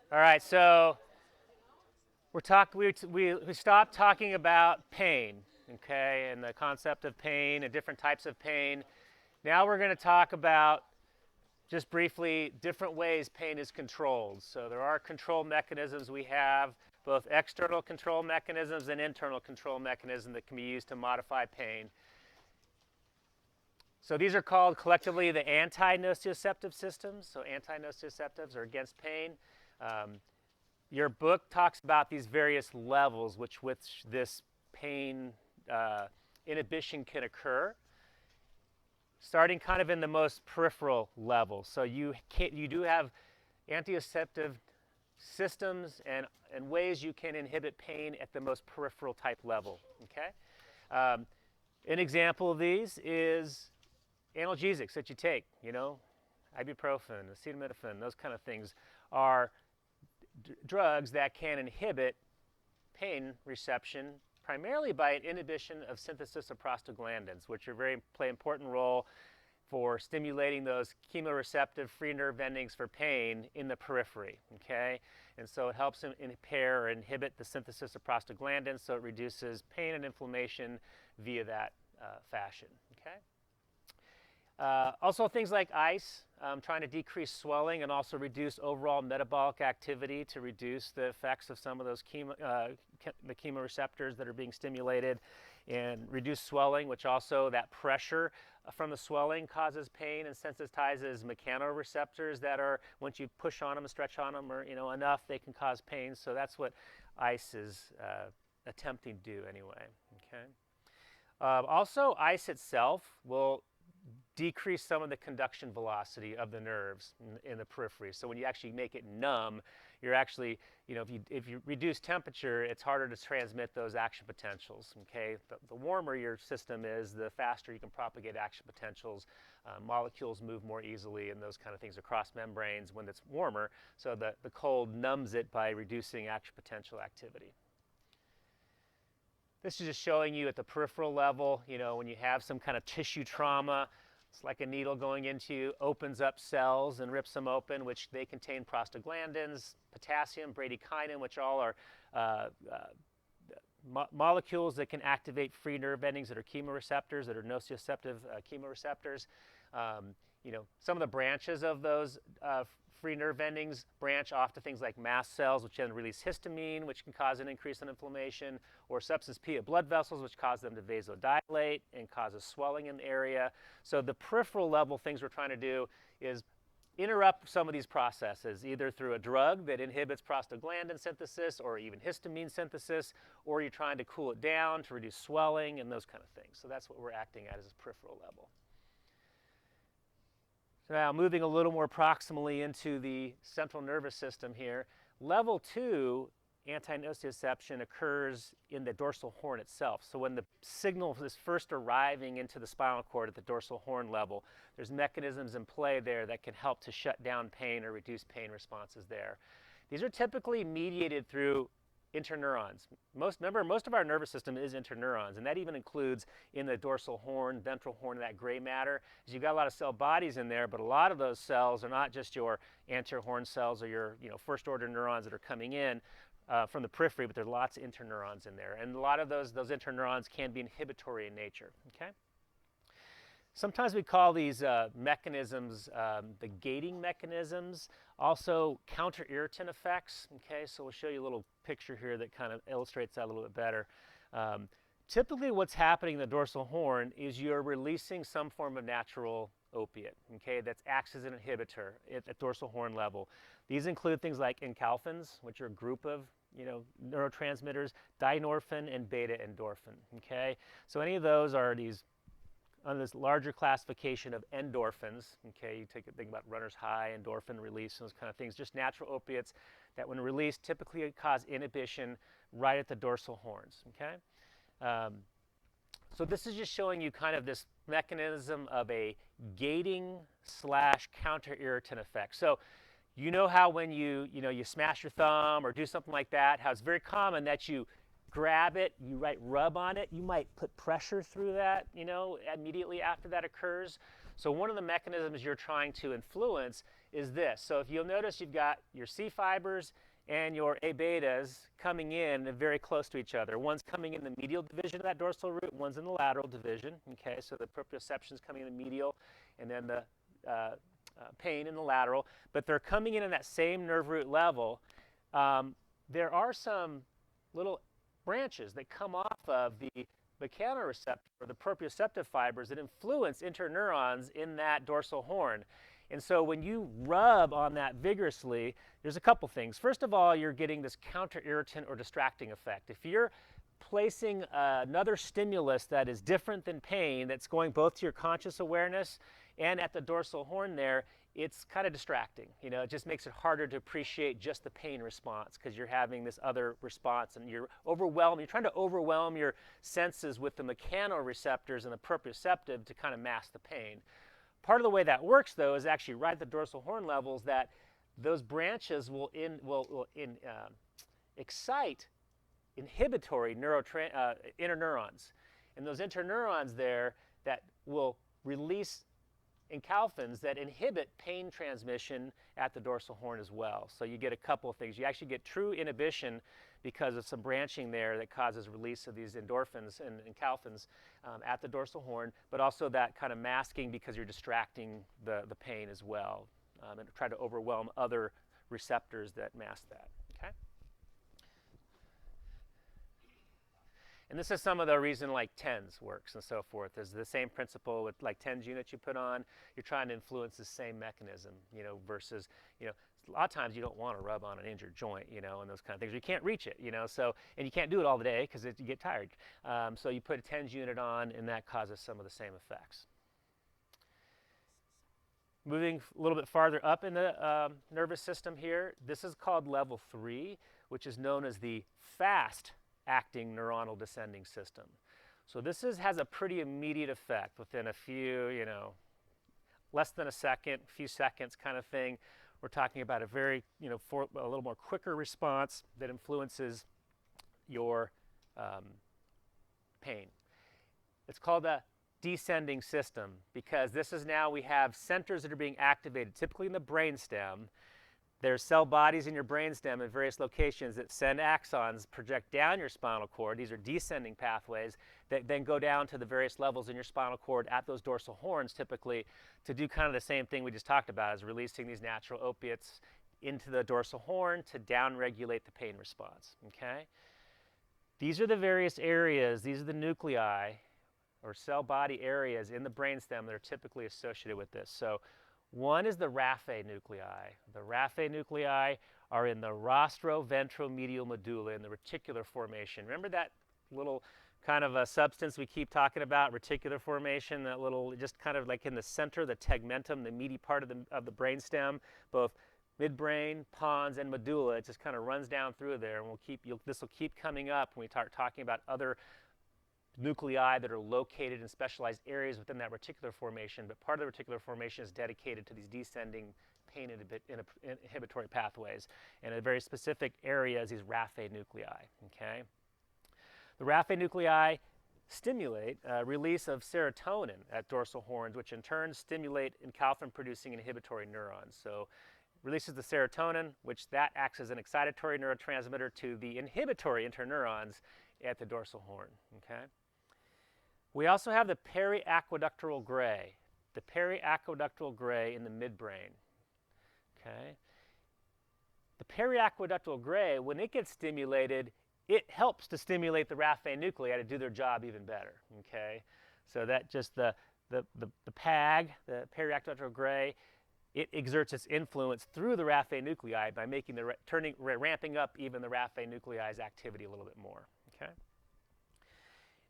All right, so we stopped talking about pain, okay, and the concept of pain and different types of pain. Now we're going to talk about just briefly different ways pain is controlled. So there are control mechanisms we have, both external control mechanisms and internal control mechanisms that can be used to modify pain. So these are called collectively the anti-nociceptive systems. So anti-nociceptives are against pain. Um, your book talks about these various levels which this pain inhibition can occur, starting kind of in the most peripheral level. So you do have anti-nociceptive systems and ways you can inhibit pain at the most peripheral type level. Okay, an example of these is analgesics that you take. Ibuprofen, acetaminophen, those kind of things are drugs that can inhibit pain reception primarily by an inhibition of synthesis of prostaglandins, which play an important role for stimulating those chemoreceptive free nerve endings for pain in the periphery. Okay, and so it helps impair or inhibit the synthesis of prostaglandins, so it reduces pain and inflammation via that fashion. Okay. Also, things like ice, trying to decrease swelling and also reduce overall metabolic activity to reduce the effects of some of those the chemoreceptors that are being stimulated, and reduce swelling, which also that pressure from the swelling causes pain and sensitizes mechanoreceptors that are, once you push on them and stretch on them or enough, they can cause pain. So that's what ice is attempting to do anyway. Okay. Also, ice itself will decrease some of the conduction velocity of the nerves in the periphery. So when you actually make it numb, you're actually, if you reduce temperature, it's harder to transmit those action potentials. Okay, the warmer your system is, the faster you can propagate action potentials. Molecules move more easily and those kind of things across membranes when it's warmer. So the cold numbs it by reducing action potential activity. This is just showing you at the peripheral level, when you have some kind of tissue trauma, it's like a needle going into you, opens up cells and rips them open, which they contain prostaglandins, potassium, bradykinin, which all are molecules that can activate free nerve endings that are chemoreceptors, that are nociceptive chemoreceptors. Some of the branches of those free nerve endings branch off to things like mast cells, which then release histamine, which can cause an increase in inflammation, or substance P of blood vessels, which cause them to vasodilate and causes swelling in the area. So the peripheral level things we're trying to do is interrupt some of these processes, either through a drug that inhibits prostaglandin synthesis or even histamine synthesis, or you're trying to cool it down to reduce swelling and those kind of things. So that's what we're acting at, is this peripheral level. So now moving a little more proximally into the central nervous system here, level 2 anti-nociception occurs in the dorsal horn itself. So when the signal is first arriving into the spinal cord at the dorsal horn level, there's mechanisms in play there that can help to shut down pain or reduce pain responses there. These are typically mediated through interneurons. Most of our nervous system is interneurons, and that even includes in the dorsal horn, ventral horn, that gray matter. As you've got a lot of cell bodies in there, but a lot of those cells are not just your anterior horn cells or your first order neurons that are coming in from the periphery, but there are lots of interneurons in there, and a lot of those interneurons can be inhibitory in nature. Okay. Sometimes we call these mechanisms the gating mechanisms, also counter-irritant effects. Okay, so we'll show you a little picture here that kind of illustrates that a little bit better. Typically what's happening in the dorsal horn is you're releasing some form of natural opiate, okay, that acts as an inhibitor at dorsal horn level. These include things like encalphins, which are a group of neurotransmitters, dynorphin and beta endorphin. Okay, so any of those are these on this larger classification of endorphins. Okay, you think about runner's high, endorphin release, those kind of things, just natural opiates that when released typically cause inhibition right at the dorsal horns. Okay, so this is just showing you kind of this mechanism of a gating slash counter irritant effect. So you know how when you smash your thumb or do something like that, how it's very common that you grab it, you might rub on it, you might put pressure through that, immediately after that occurs. So one of the mechanisms you're trying to influence is this. So if you'll notice, you've got your C fibers and your A betas coming in very close to each other. One's coming in the medial division of that dorsal root, one's in the lateral division. Okay, so the proprioception is coming in the medial, and then the pain in the lateral. But they're coming in that same nerve root level. There are some little branches that come off of the mechanoreceptor, or the proprioceptive fibers, that influence interneurons in that dorsal horn. And so when you rub on that vigorously, there's a couple things. First of all, you're getting this counter-irritant or distracting effect. If you're placing another stimulus that is different than pain, that's going both to your conscious awareness and at the dorsal horn there, it's kind of distracting. You know, it just makes it harder to appreciate just the pain response because you're having this other response and you're overwhelmed. You're trying to overwhelm your senses with the mechanoreceptors and the proprioceptive to kind of mask the pain. Part of the way that works, though, is actually right at the dorsal horn levels that those branches will excite inhibitory interneurons. And those interneurons there that will release encalphins that inhibit pain transmission at the dorsal horn as well. So you get a couple of things. You actually get true inhibition because of some branching there that causes release of these endorphins and encalphins at the dorsal horn, but also that kind of masking because you're distracting the pain as well and try to overwhelm other receptors that mask that. Okay? And this is some of the reason like TENS works and so forth. There's the same principle with like TENS units you put on. You're trying to influence the same mechanism, you know, versus, you know, a lot of times you don't want to rub on an injured joint, you know, and those kind of things. You can't reach it, you know, so, and you can't do it all the day because you get tired. So you put a TENS unit on and that causes some of the same effects. Moving a little bit farther up in the nervous system here, this is called level 3, which is known as the fast acting neuronal descending system. So this has a pretty immediate effect within a few, you know, less than a second, a few seconds kind of thing. We're talking about a very, you know, a little more quicker response that influences your pain. It's called a descending system because this is now we have centers that are being activated, typically in the brainstem. There's cell bodies in your brainstem in various locations that send axons, project down your spinal cord. These are descending pathways that then go down to the various levels in your spinal cord at those dorsal horns typically to do kind of the same thing we just talked about, is releasing these natural opiates into the dorsal horn to downregulate the pain response, okay? These are the various areas, these are the nuclei or cell body areas in the brainstem that are typically associated with this. So one is the raphe nuclei. The raphe nuclei are in the rostroventromedial medulla in the reticular formation. Remember that little kind of a substance we keep talking about, reticular formation, that little, just kind of like in the center, the tegmentum, the meaty part of the brainstem, both midbrain, pons, and medulla. It just kind of runs down through there, and this will keep coming up when we start talking about other nuclei that are located in specialized areas within that reticular formation, but part of the reticular formation is dedicated to these descending pain inhibitory pathways, and a very specific area is these raphe nuclei, okay? The raphe nuclei stimulate release of serotonin at dorsal horns, which in turn stimulate encalphin-producing inhibitory neurons. So releases the serotonin, which that acts as an excitatory neurotransmitter to the inhibitory interneurons at the dorsal horn, okay? We also have the periaqueductal gray in the midbrain, okay? The periaqueductal gray, when it gets stimulated, it helps to stimulate the raphe nuclei to do their job even better, okay? So that just the PAG, the periaqueductal gray, it exerts its influence through the raphe nuclei by making ramping up even the raphe nuclei's activity a little bit more, okay?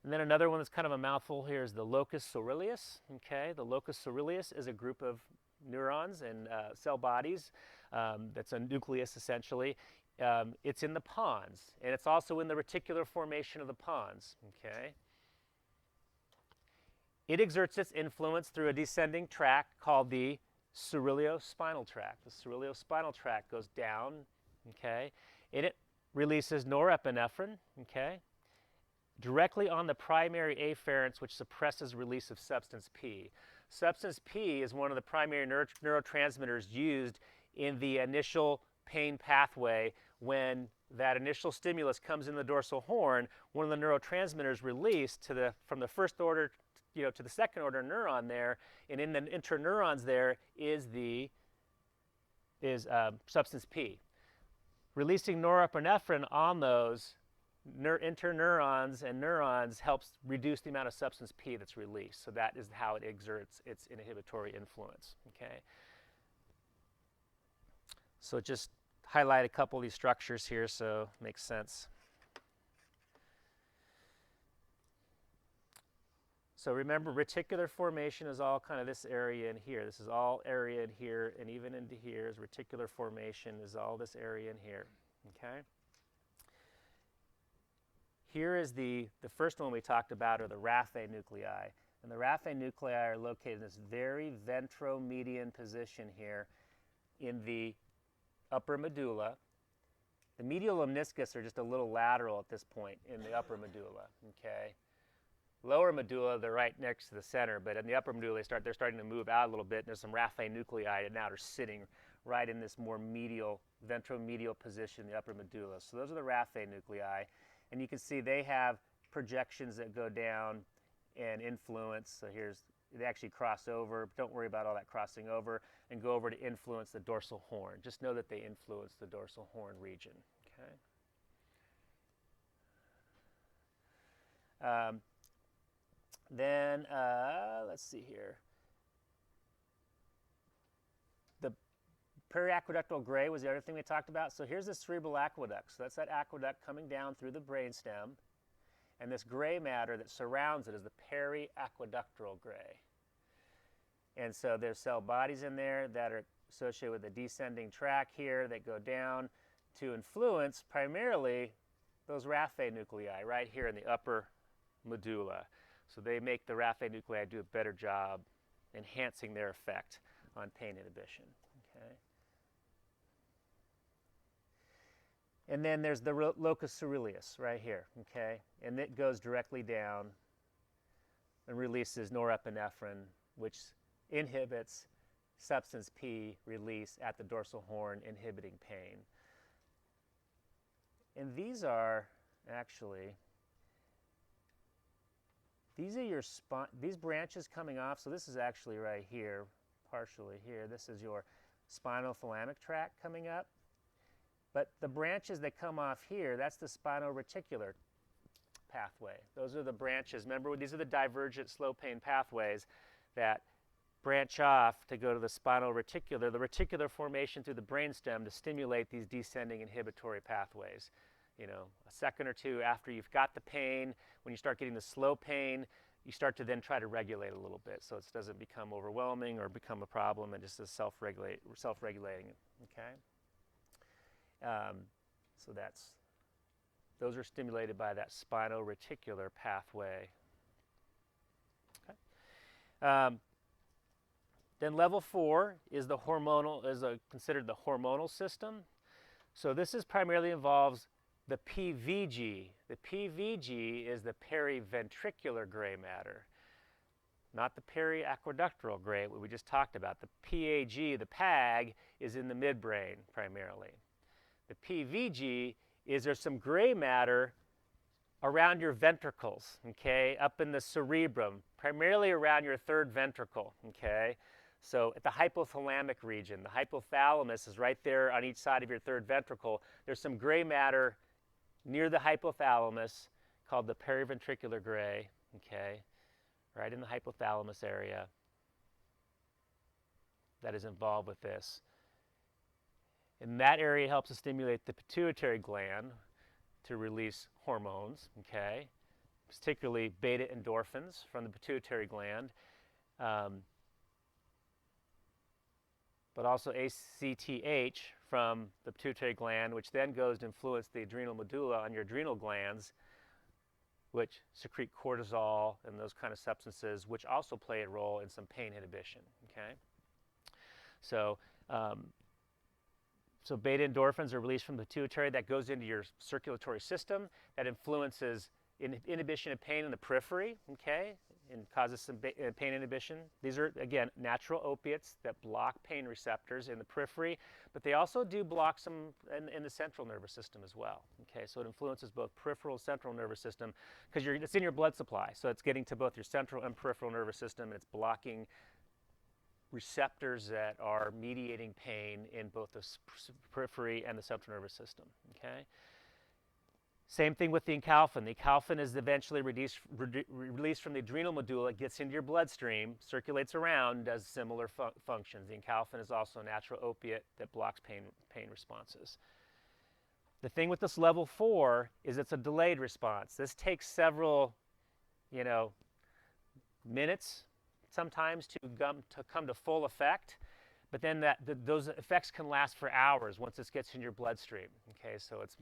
And then another one that's kind of a mouthful here is the locus coeruleus, okay? The locus coeruleus is a group of neurons and cell bodies that's a nucleus essentially. It's in the pons, and it's also in the reticular formation of the pons, okay? It exerts its influence through a descending tract called the ceruleospinal tract. The ceruleospinal tract goes down, okay? And it releases norepinephrine, okay? directly on the primary afferents, which suppresses release of substance P. Substance P is one of the primary neurotransmitters used in the initial pain pathway. When that initial stimulus comes in the dorsal horn, one of the neurotransmitters released from the first order to the second order neuron there, and in the interneurons there is substance P. Releasing norepinephrine on those interneurons and neurons helps reduce the amount of substance P that's released. So that is how it exerts its inhibitory influence. Okay. So just highlight a couple of these structures here so it makes sense. So remember, reticular formation is all kind of this area in here. This is all area in here, and even into here is reticular formation is all this area in here. Okay. Here is the first one we talked about, are the raphe nuclei. And the raphe nuclei are located in this very ventromedian position here in the upper medulla. The medial lemniscus are just a little lateral at this point in the upper medulla. Okay. Lower medulla, they're right next to the center, but in the upper medulla, they're starting to move out a little bit, and there's some raphe nuclei that now are sitting right in this more medial, ventromedial position in the upper medulla. So those are the raphe nuclei. And you can see they have projections that go down and influence. So they actually cross over. Don't worry about all that crossing over, and go over to influence the dorsal horn. Just know that they influence the dorsal horn region. Okay. Then let's see here. The periaqueductal gray was the other thing we talked about. So here's the cerebral aqueduct. So that's that aqueduct coming down through the brainstem. And this gray matter that surrounds it is the periaqueductal gray. And so there's cell bodies in there that are associated with the descending track here that go down to influence primarily those raphe nuclei right here in the upper medulla. So they make the raphe nuclei do a better job enhancing their effect on pain inhibition. Okay. And then there's the locus coeruleus right here. Okay. And it goes directly down and releases norepinephrine, which inhibits substance P release at the dorsal horn, inhibiting pain. And these are actually, these are these branches coming off. So this is actually right here, partially here. This is your spinothalamic tract coming up. But the branches that come off here, that's the spinoreticular pathway. Those are the branches. Remember, these are the divergent slow pain pathways that branch off to go to the spinal reticular, the reticular formation through the brainstem to stimulate these descending inhibitory pathways. You know, a second or two after you've got the pain, when you start getting the slow pain, you start to then try to regulate a little bit so it doesn't become overwhelming or become a problem and just is self-regulating. Okay. So those are stimulated by that spinoreticular pathway. Okay. Then level 4 is the considered the hormonal system. So this primarily involves the PVG. The PVG is the periventricular gray matter, not the periaqueductal gray, what we just talked about. The PAG, the PAG, is in the midbrain primarily. The PVG is there's some gray matter around your ventricles, okay, up in the cerebrum, primarily around your third ventricle, okay? So at the hypothalamic region, the hypothalamus is right there on each side of your third ventricle. There's some gray matter near the hypothalamus called the periventricular gray, okay, right in the hypothalamus area that is involved with this. And that area helps to stimulate the pituitary gland to release hormones, okay, particularly beta endorphins from the pituitary gland, but also ACTH from the pituitary gland, which then goes to influence the adrenal medulla on your adrenal glands, which secrete cortisol and those kind of substances, which also play a role in some pain inhibition, okay? So beta endorphins are released from the pituitary. That goes into your circulatory system. That influences inhibition of pain in the periphery, okay, and causes some pain inhibition. These are, again, natural opiates that block pain receptors in the periphery, but they also do block some in the central nervous system as well, okay? So it influences both peripheral and central nervous system because it's in your blood supply, so it's getting to both your central and peripheral nervous system, and it's blocking receptors that are mediating pain in both the periphery and the central nervous system, okay? Same thing with the encalfin. The encalfin is eventually released from the adrenal medulla, gets into your bloodstream, circulates around, does similar functions. The encalfin is also a natural opiate that blocks pain responses. The thing with this level 4 is it's a delayed response. This takes several, minutes sometimes to come to full effect. But then those effects can last for hours once this gets in your bloodstream. Okay, so it's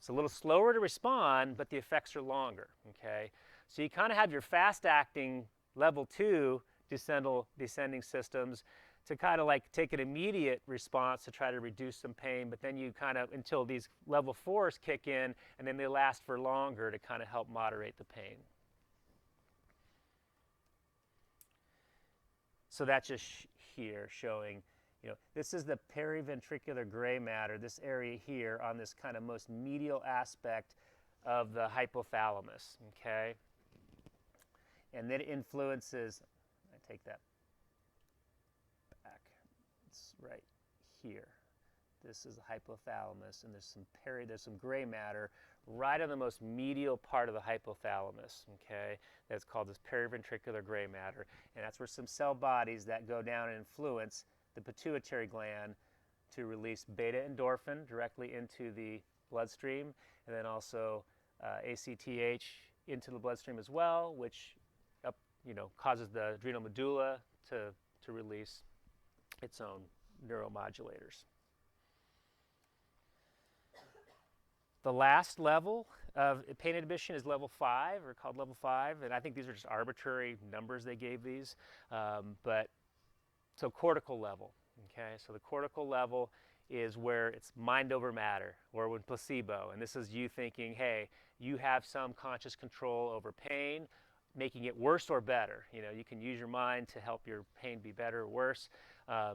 a little slower to respond, but the effects are longer. Okay, so you kind of have your fast-acting level 2 descending systems to kind of like take an immediate response to try to reduce some pain, but then you kind of until these level 4s kick in, and then they last for longer to kind of help moderate the pain. So that's just here showing, this is the periventricular gray matter, this area here on this kind of most medial aspect of the hypothalamus, okay? And then it influences, I take that back, it's right here. This is the hypothalamus, and there's some gray matter right on the most medial part of the hypothalamus, okay? That's called this periventricular gray matter, and that's where some cell bodies that go down and influence the pituitary gland to release beta endorphin directly into the bloodstream, and then also ACTH into the bloodstream as well, which causes the adrenal medulla to release its own neuromodulators. The last level of pain inhibition is level 5, or called level 5, and I think these are just arbitrary numbers they gave these. So cortical level, okay? So the cortical level is where it's mind over matter, or when placebo, and this is you thinking, hey, you have some conscious control over pain, making it worse or better. You can use your mind to help your pain be better or worse.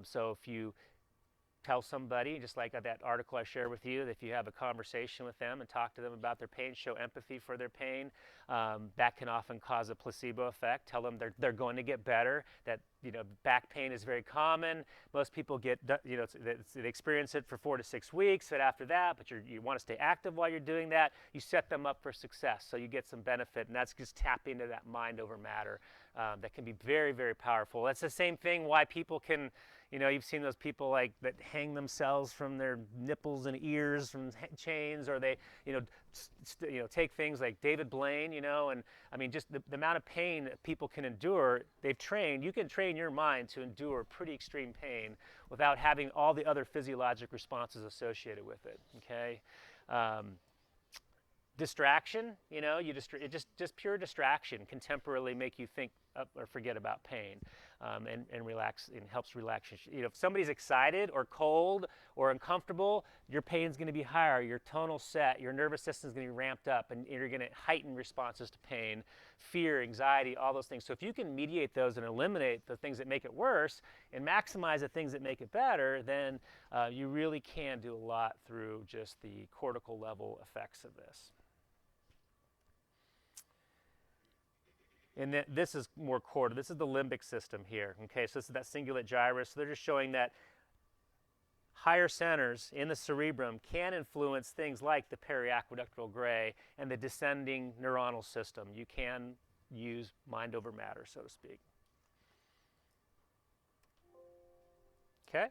So if you tell somebody, just like that article I shared with you, that if you have a conversation with them and talk to them about their pain, show empathy for their pain, that can often cause a placebo effect. Tell them they're going to get better, that back pain is very common. Most people they experience it for 4 to 6 weeks, but after that, you want to stay active while you're doing that, you set them up for success, so you get some benefit, and that's just tapping into that mind over matter. That can be very, very powerful. That's the same thing why people can, you've seen those people that hang themselves from their nipples and ears from chains, or they, take things like David Blaine, and I mean, just the amount of pain that people can endure. You can train your mind to endure pretty extreme pain without having all the other physiologic responses associated with it, okay? Distraction, just pure distraction can temporarily make you think or forget about pain, and relax, and helps relax. If somebody's excited or cold or uncomfortable, your pain's going to be higher, your tonal set, your nervous system's going to be ramped up, and you're going to heighten responses to pain, fear, anxiety, all those things. So if you can mediate those and eliminate the things that make it worse and maximize the things that make it better, then you really can do a lot through just the cortical level effects of this. And then this is more cortical. This is the limbic system here. Okay, so this is that cingulate gyrus. So they're just showing that higher centers in the cerebrum can influence things like the periaqueductal gray and the descending neuronal system. You can use mind over matter, so to speak. Okay.